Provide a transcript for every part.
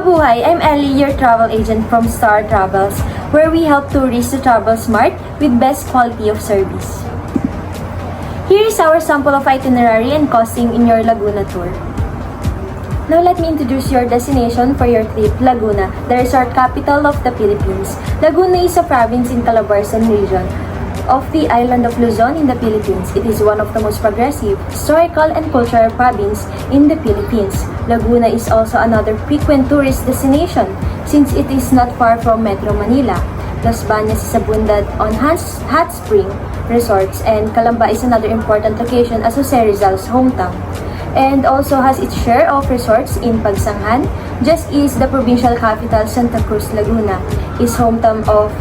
Mabuhay! I'm Ellie, your travel agent from Star Travels, where we help tourists to travel smart with best quality of service. Here is our sample of itinerary and costing in your Laguna tour. Now let me introduce your destination for your trip, Laguna, the resort capital of the Philippines. Laguna is a province in Calabarzon region of the island of Luzon in the Philippines. It is one of the most progressive, historical, and cultural province in the Philippines. Laguna is also another frequent tourist destination since it is not far from Metro Manila. Los Baños is abundant on hot spring resorts, and Calamba is another important location as Jose Rizal's hometown, and also has its share of resorts in Pagsanghan. Just as the provincial capital Santa Cruz, Laguna is hometown of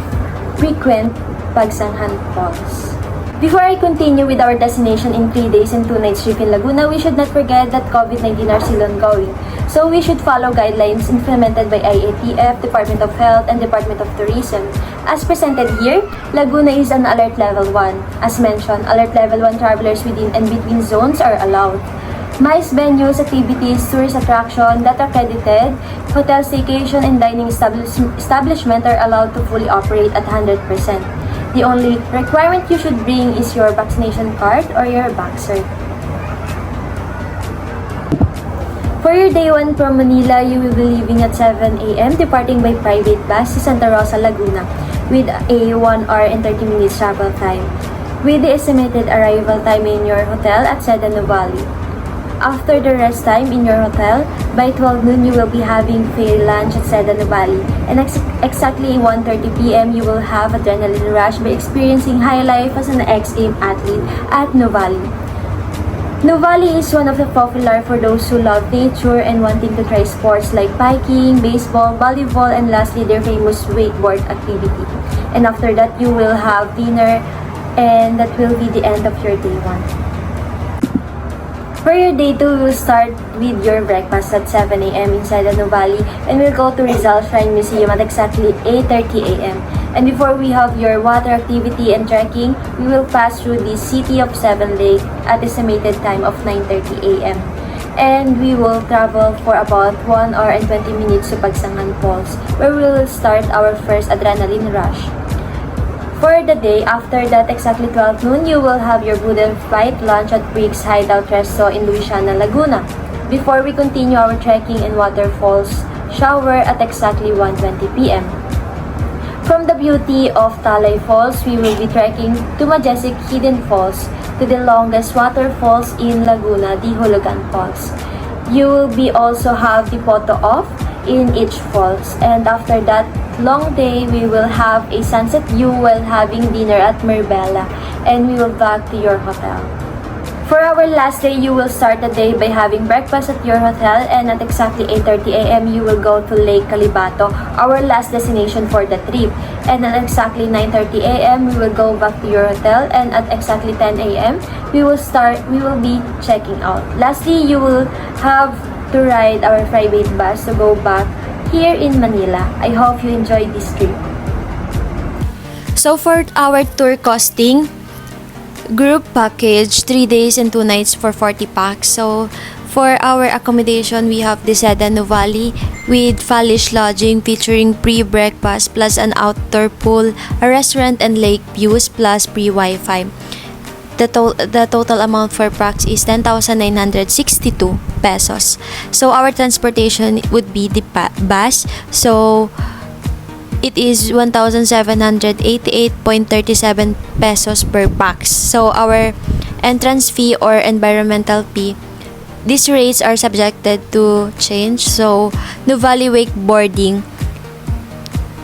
frequent Pagsanghan Falls. Before I continue with our destination in 3 days and 2 nights trip in Laguna, we should not forget that COVID-19 are still ongoing. So we should follow guidelines implemented by IATF, Department of Health, and Department of Tourism. As presented here, Laguna is on Alert Level 1. As mentioned, Alert Level 1 travelers within and between zones are allowed. MICE venues, activities, tourist attraction that are accredited, hotel staycation, and dining establishment are allowed to fully operate at 100%. The only requirement you should bring is your vaccination card or your vaxxer. For your day 1 from Manila, you will be leaving at 7 a.m. departing by private bus to Santa Rosa, Laguna with a 1 hour and 30 minutes travel time, with the estimated arrival time in your hotel at Sedano Valley. After the rest time in your hotel, by 12 noon you will be having free lunch at Sedano Valley, and exactly 1:30 p.m. you will have adrenaline rush by experiencing high life as an X-Game athlete at Nuvali. Nuvali is one of the popular for those who love nature and wanting to try sports like biking, baseball, volleyball, and lastly their famous wakeboard activity. And after that you will have dinner, and that will be the end of your day 1. For your day 2, we will start with your breakfast at 7 a.m. inside the Valley, and we'll go to Rizal Shrine Museum at exactly 8:30 a.m. And before we have your water activity and trekking, we will pass through the City of Seven Lake at estimated time of 9:30 a.m. And we will travel for about 1 hour and 20 minutes to Pagsanghan Falls, where we will start our first adrenaline rush. For the day after that, exactly 12 noon, you will have your Buddha flight lunch at Briggs Hideout Resto in Luisiana, Laguna. Before we continue our trekking and waterfalls shower at exactly 1:20 p.m. From the beauty of Talay Falls, we will be trekking to majestic Hidden Falls, to the longest waterfalls in Laguna, the Hulugan Falls. You will be also have the photo off in each falls, and after that long day, we will have a sunset view while having dinner at Marbella, and we will back to your hotel. For our last day, you will start the day by having breakfast at your hotel, and at exactly 8:30 a.m. you will go to Lake Calibato, our last destination for the trip. And at exactly 9:30 a.m. we will go back to your hotel, and at exactly 10 a.m. we will be checking out. Lastly, you will have to ride our private bus to go back here in Manila. I hope you enjoyed this trip. So for our tour costing, group package 3 days and 2 nights for 40 packs. So for our accommodation, we have the Sedano Valley with Falish lodging featuring pre-breakfast plus an outdoor pool, a restaurant and lake views plus free Wi-Fi. The total amount for packs is 10,962 pesos. So our transportation would be the bus. So it is 1,788.37 pesos per pax. So our entrance fee or environmental fee, these rates are subjected to change. So Nuvali wakeboarding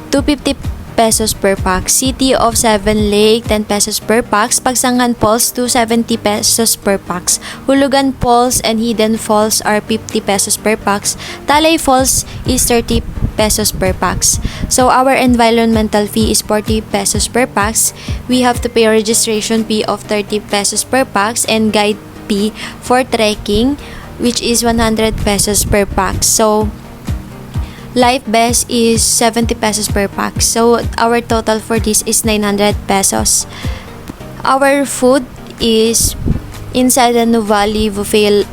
250 pesos per pax, City of Seven Lake 10 pesos per pax, Pagsanghan Falls 270 pesos per pax, Hulugan Falls and Hidden Falls are 50 pesos per pax, Talay Falls is 30 pesos per pax. So our environmental fee is 40 pesos per pax. We have to pay a registration fee of 30 pesos per pax and guide fee for trekking, which is 100 pesos per pax. So Life Best is 70 pesos per pack. So our total for this is 900 pesos. Our food is inside the Nuvali buffet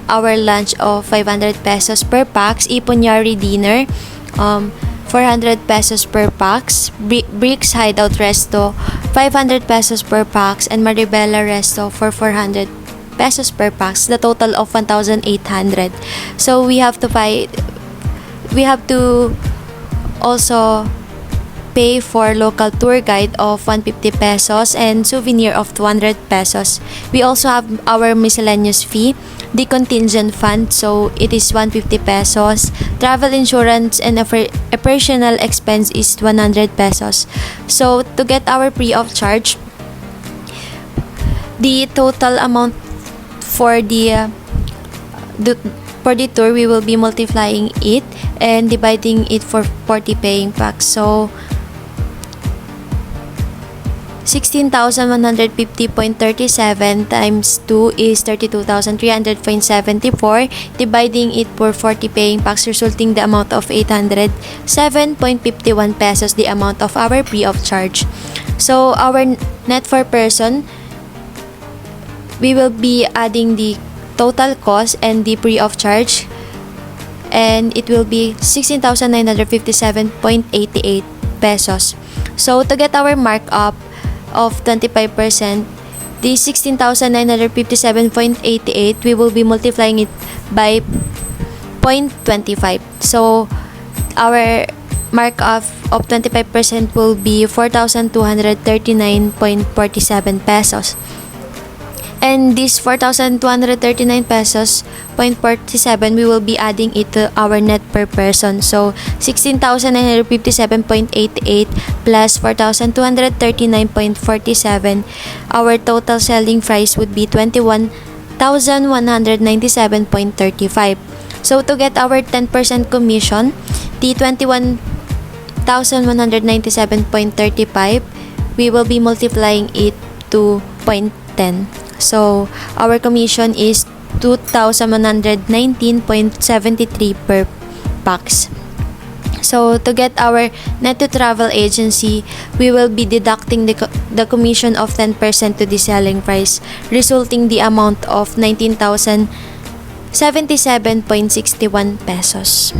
our lunch of 500 pesos per pax, Iponyari dinner 400 pesos per pax, Bricks Hideout Resto 500 pesos per pax, and Maribela Resto for 400 pesos per pax, the total of 1,800. So we have to also pay for local tour guide of 150 pesos and souvenir of 200 pesos. We also have our miscellaneous fee, the contingent fund, so it is 150 pesos. Travel insurance and a personal expense is 100 pesos. So to get our free of charge, the total amount for the tour, we will be multiplying it and dividing it for 40 paying packs. So 16,150.37 times 2 is 32,300.74, dividing it for 40 paying packs, resulting the amount of 807.51 pesos, the amount of our free of charge. So our net per person, we will be adding the total cost and the free of charge, and it will be 16,957.88 pesos. So to get our markup of 25%, the 16,957.88, we will be multiplying it by 0.25. So our markup of 25% will be 4,239.47 pesos. And this 4,239 pesos 0.47, we will be adding it to our net per person. So 16,957.88 plus 4,239.47, our total selling price would be 21,197.35. So to get our 10% commission, the 21,197.35, we will be multiplying it to 0.10. So our commission is 2,119.73 per pax. So to get our net to travel agency, we will be deducting the commission of 10% to the selling price, resulting the amount of 19,077.61 pesos.